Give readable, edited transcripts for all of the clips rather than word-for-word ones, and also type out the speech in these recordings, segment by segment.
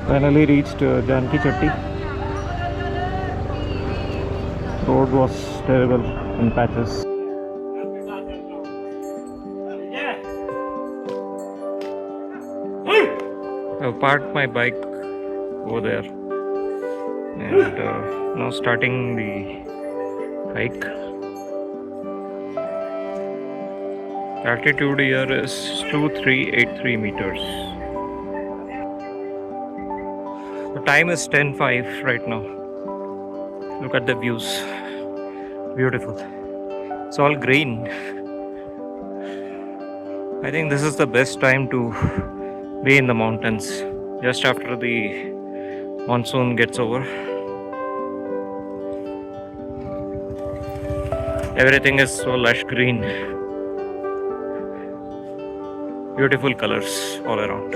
Finally reached Janki Chatti. Road was terrible in patches. I've parked my bike over there and now starting the hike. Altitude here is 2383 meters. The time is 10:05 right now. Look at the views. Beautiful. It's all green. I think this is the best time to be in the mountains just after the monsoon gets over. Everything is so lush green. Beautiful colors all around.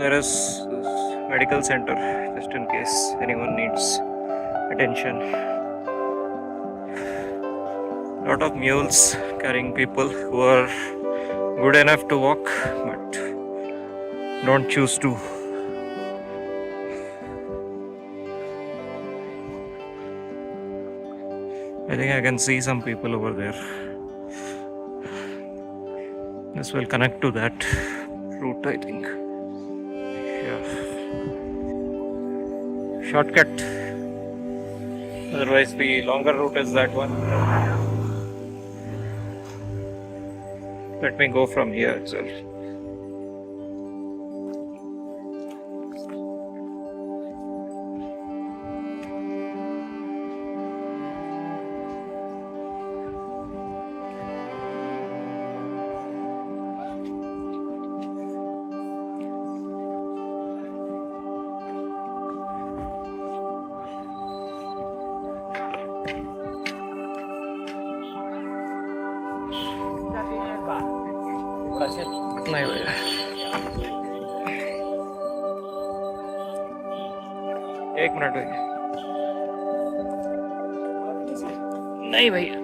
There is medical center just in case anyone needs attention. Lot of mules carrying people who are good enough to walk but don't choose to. I think I can see some people over there. This will connect to that route, I think. Yeah. Shortcut. Otherwise, the longer route is that one. Let me go from here itself. नहीं भैया, एक minute भैया, नहीं भैया,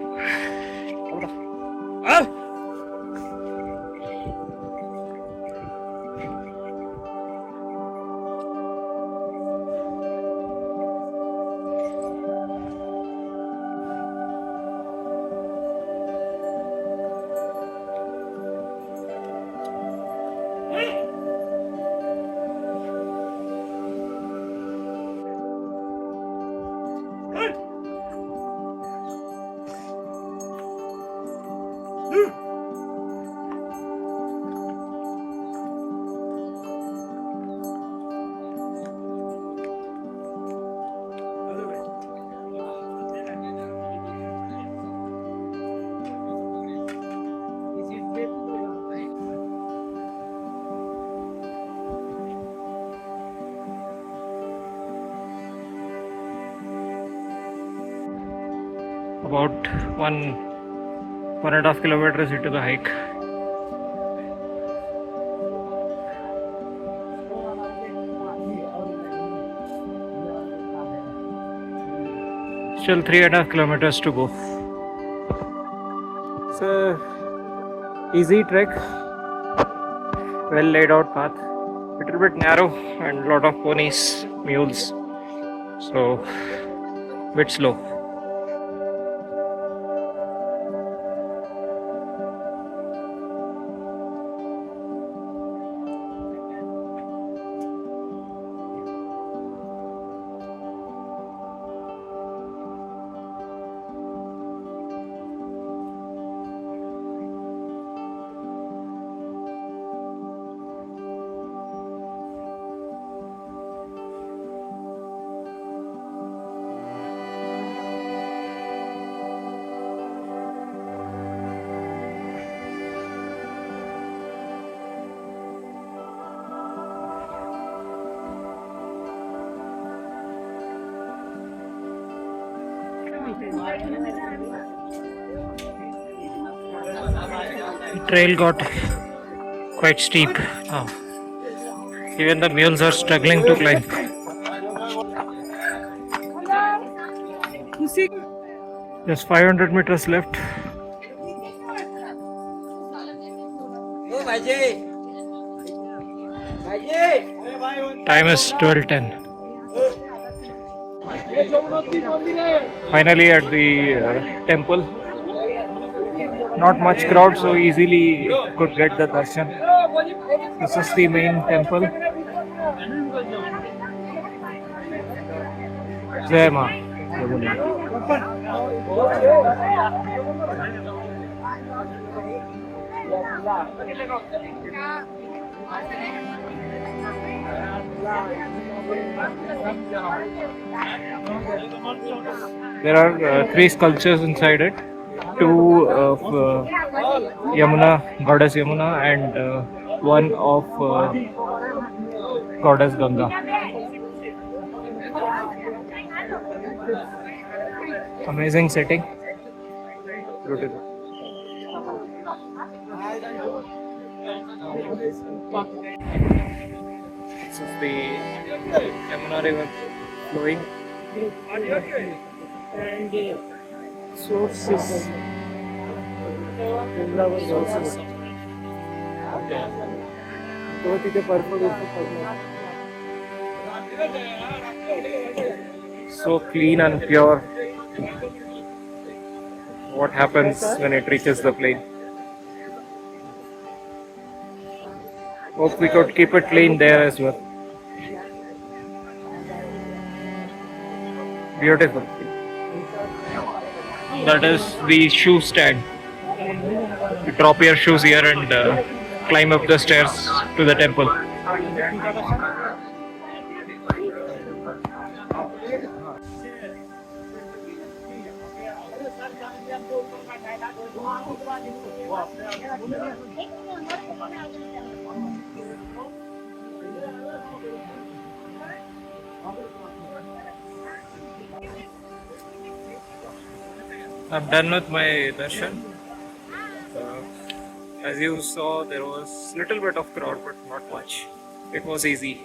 about 1.5 kilometers into the hike. Still 3.5 kilometers to go. It's a easy trek, well laid out path, little bit narrow and lot of ponies, mules, so bit slow. The trail got quite steep now. Even the mules are struggling to climb. Just 500 meters left. Time is 12:10. Finally at the temple. Not much crowd, so easily could get the darshan. This is the main temple. Jai Ma. There are three sculptures inside it. Two of Yamuna, goddess Yamuna, and one of goddess Ganga. Amazing setting. Beautiful. This is the Yamuna river flowing. And sources. So clean and pure. What happens when it reaches the plane? Hope we could keep it clean there as well. Beautiful. That is the shoe stand. You drop your shoes here and climb up the stairs to the temple. I'm done with my darshan. As you saw, there was little bit of crowd, but not much. It was easy.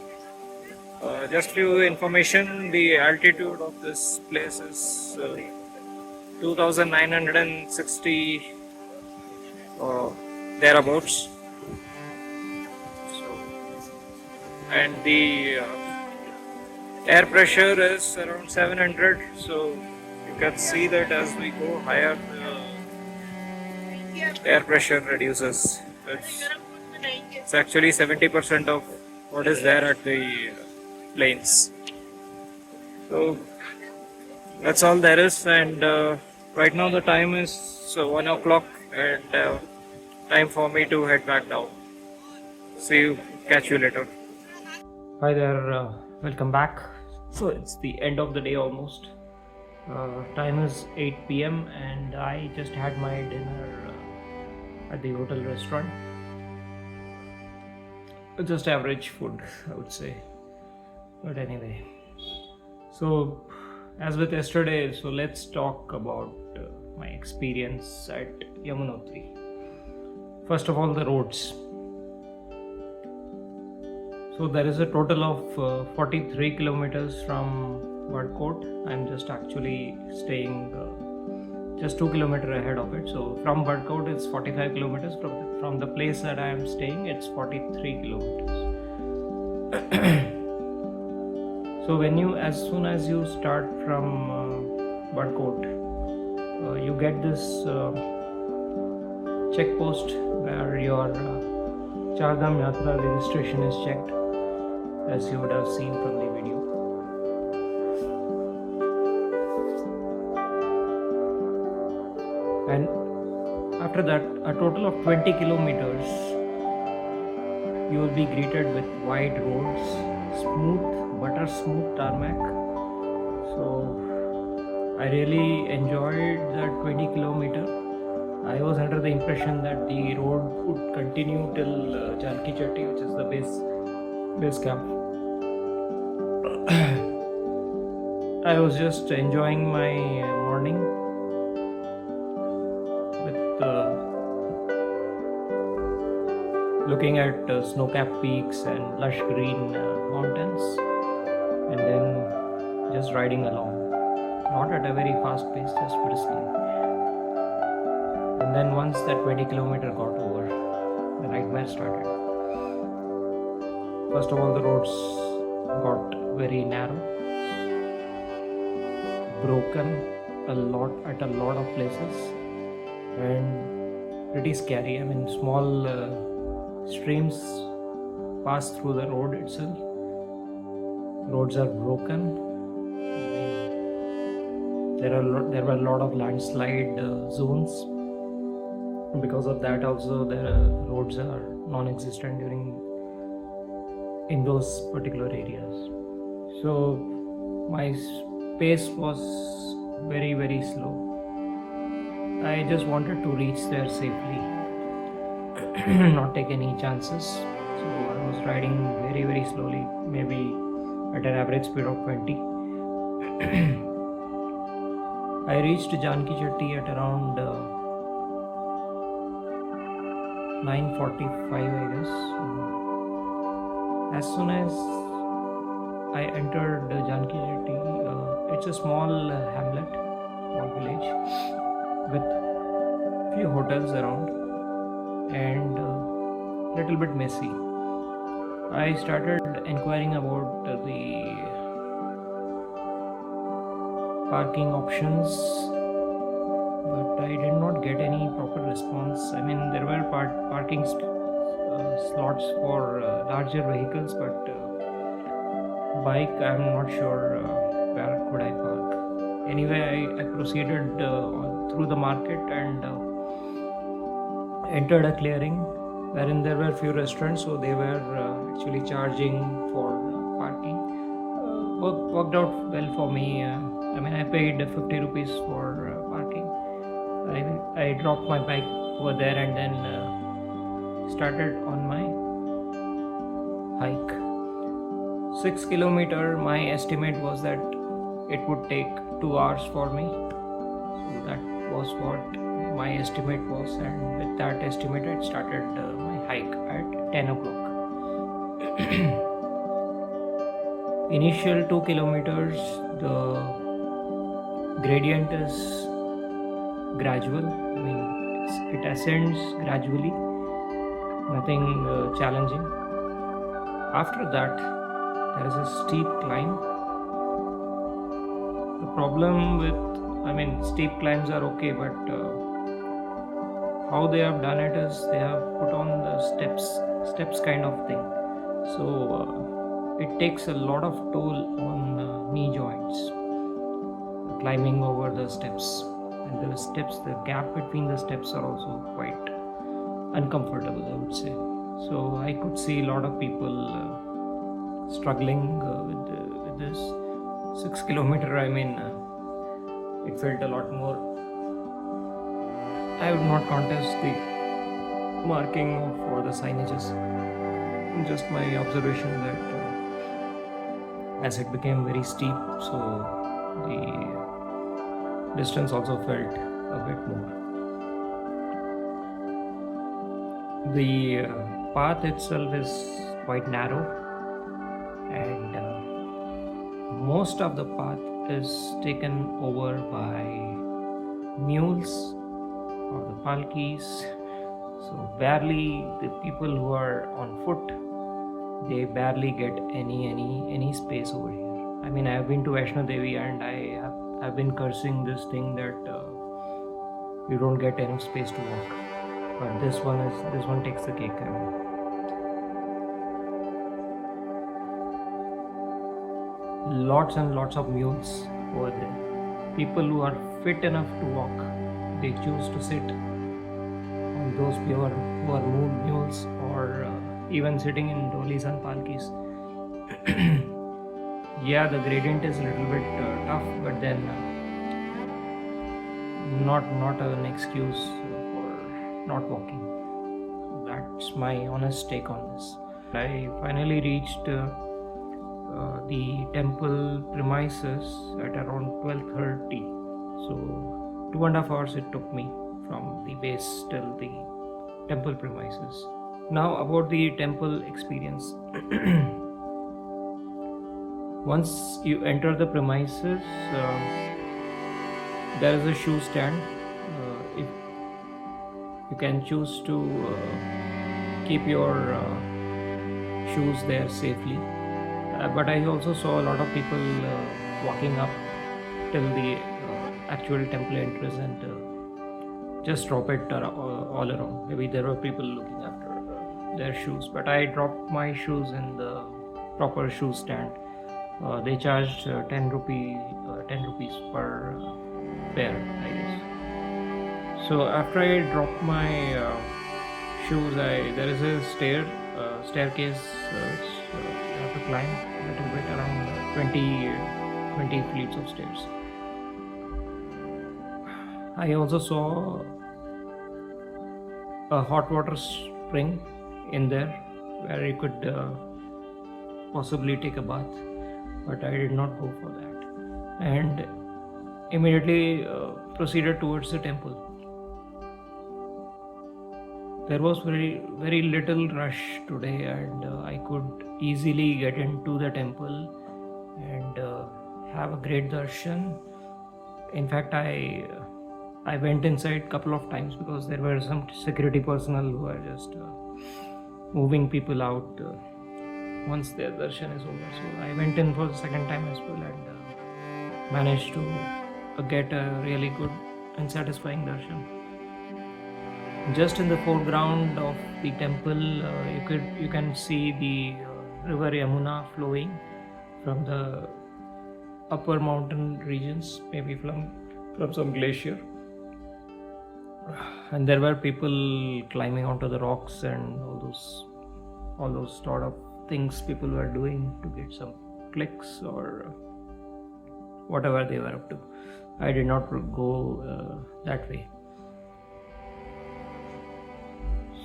Just few information. The altitude of this place is 2,960 thereabouts. So, and the air pressure is around 700. So you can see that as we go higher, the air pressure reduces. It's actually 70% of what is there at the planes. So that's all there is, and right now the time is 1 o'clock, and time for me to head back down. See you, catch you later. Hi there, welcome back. So it's the end of the day almost. Time is 8 p.m. and I just had my dinner at the hotel restaurant. Just average food, I would say. But anyway, so as with yesterday, so let's talk about my experience at Yamunotri. First of all, the roads. So there is a total of 43 kilometers from Vadkot. I'm just actually staying just 2 kilometers ahead of it. So from Vadkot it's 45 kilometers. From the place that I am staying, it's 43 kilometers. So as soon as you start from Vadkot, you get this check post where your Char Dham Yatra registration is checked, as you would have seen from the video. And after that, a total of 20 kilometers, you will be greeted with wide roads, butter smooth tarmac. So I really enjoyed that 20 kilometer. I was under the impression that the road would continue till Janki Chatti, which is the base camp. I was just enjoying my morning with looking at snow-capped peaks and lush green mountains, and then just riding along, not at a very fast pace, just briskly. And then once that 20 kilometer got over, the nightmare started. First of all, the roads got very narrow, broken at a lot of places, and pretty scary. I mean, small streams pass through the road itself. Roads are broken. There were a lot of landslide zones. Because of that, also the roads are non-existent in those particular areas. So my pace was very, very slow. I just wanted to reach there safely, not take any chances. So I was riding very, very slowly, maybe at an average speed of 20. I reached Janki Chatti at around 9:45, I guess. As soon as I entered Janki Chatti, it's a small hamlet, small village with few hotels around and little bit messy. I started inquiring about the parking options, but I did not get any proper response. I mean, there were parking slots for larger vehicles, but bike, I'm not sure where could I park. Anyway, I proceeded through the market and entered a clearing wherein there were few restaurants, so they were actually charging for parking. Worked out well for me. I mean, I paid 50 rupees for parking. I dropped my bike over there and then started on my hike. 6 kilometer, my estimate was that it would take 2 hours for me. So that was what my estimate was, and with that estimate I started my hike at 10 o'clock. Initial 2 kilometers, the gradient is gradual. I mean, it ascends gradually, nothing challenging. After that, there is a steep climb. The problem with, I mean, steep climbs are okay, but how they have done it is they have put on the steps kind of thing. So it takes a lot of toll on knee joints, climbing over the steps. And the gap between the steps are also quite uncomfortable, I would say. So I could see a lot of people struggling with this 6 kilometer. I mean, it felt a lot more. I would not contest the marking for the signages. Just my observation that as it became very steep, so the distance also felt a bit more. The path itself is quite narrow, and most of the path is taken over by mules or the palkis. So barely the people who are on foot, they barely get any space over here. I mean, I have been to Vaishno Devi and I've been cursing this thing that you don't get enough space to walk. But this one takes the cake. I mean, lots and lots of mules over there. People who are fit enough to walk, they choose to sit on those who are mules, or even sitting in dolis and palkis. Yeah, the gradient is a little bit tough, but then not an excuse for not walking. That's my honest take on this. I finally reached the temple premises at around 12:30. So 2.5 hours it took me from the base till the temple premises. Now about the temple experience. Once you enter the premises, there is a shoe stand. If you can choose to keep your shoes there safely. But I also saw a lot of people walking up till the actual temple entrance and just drop it all around. Maybe there were people looking after their shoes, but I dropped my shoes in the proper shoe stand. They charged 10 rupees per pair, I guess. So after I dropped my shoes, there is a staircase which you have to climb a little bit, around 20 fleets of stairs. I also saw a hot water spring in there where you could possibly take a bath, but I did not go for that, and immediately proceeded towards the temple. There was very little rush today, and I could easily get into the temple and have a great darshan. In fact, I went inside a couple of times because there were some security personnel who are just moving people out once their darshan is over. So I went in for the second time as well, and managed to get a really good and satisfying darshan. Just in the foreground of the temple, you can see the river Yamuna flowing from the upper mountain regions, maybe from some glacier. And there were people climbing onto the rocks and all those sort of things people were doing to get some clicks or whatever they were up to. I did not go that way.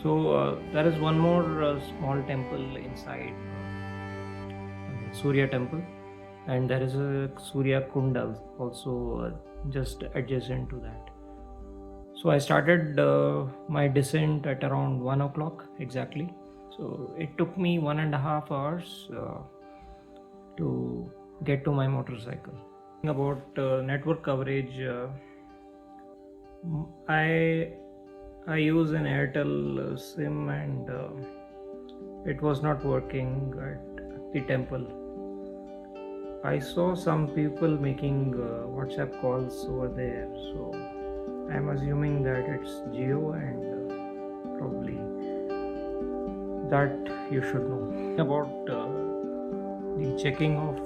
So there is one more small temple inside, Surya temple, and there is a Surya Kunda also just adjacent to that. So I started my descent at around 1 o'clock exactly. So it took me 1.5 hours to get to my motorcycle. About network coverage, I use an Airtel SIM, and it was not working at the temple. I saw some people making WhatsApp calls over there, so I'm assuming that it's Jio, and probably that you should know. About the checking of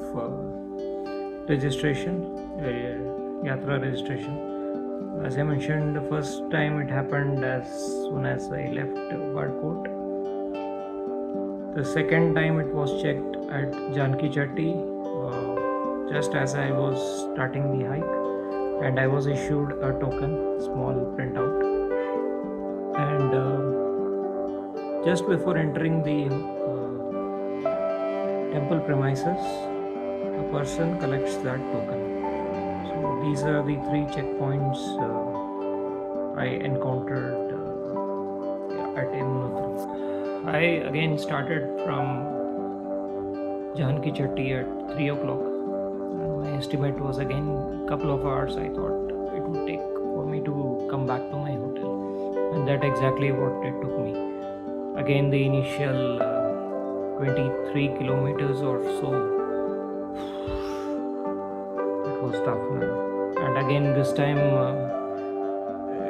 registration, Yatra registration. As I mentioned, the first time it happened as soon as I left Barkot. The second time it was checked at Janki Chatti just as I was starting the hike, and I was issued a token, small printout. And just before entering the temple premises, a person collects that token. So these are the 3 checkpoints I encountered at Yamunotri. I again started from Janki Chatti at 3 o'clock. My estimate was again a couple of hours. I thought it would take for me to come back to my hotel, and that exactly what it took me. Again, the initial 23 kilometers or so, it was tough. And again, this time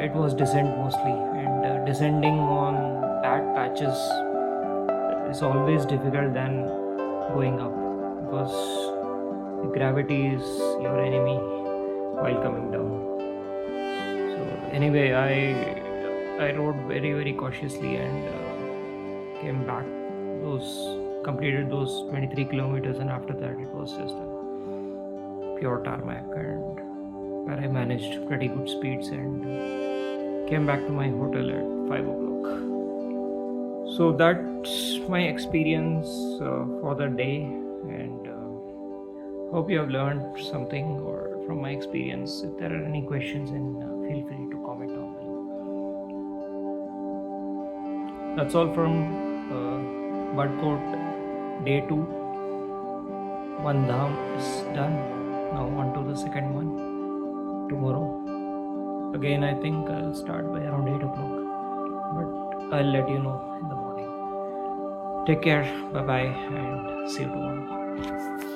it was descent mostly, and descending on bad patches is always difficult than going up, because the gravity is your enemy while coming down. So anyway, I rode very cautiously and came back. Completed those 23 kilometers, and after that it was just a pure tarmac, and where I managed pretty good speeds and came back to my hotel at 5 o'clock. So that's my experience for the day, and hope you have learned something or from my experience. If there are any questions, then feel free to comment down below. That's all from Badkot day 2. One dham is done. Now on to the second one tomorrow. Again, I think I'll start by around 8 o'clock, but I'll let you know in the morning. Take care. Bye bye, and see you tomorrow.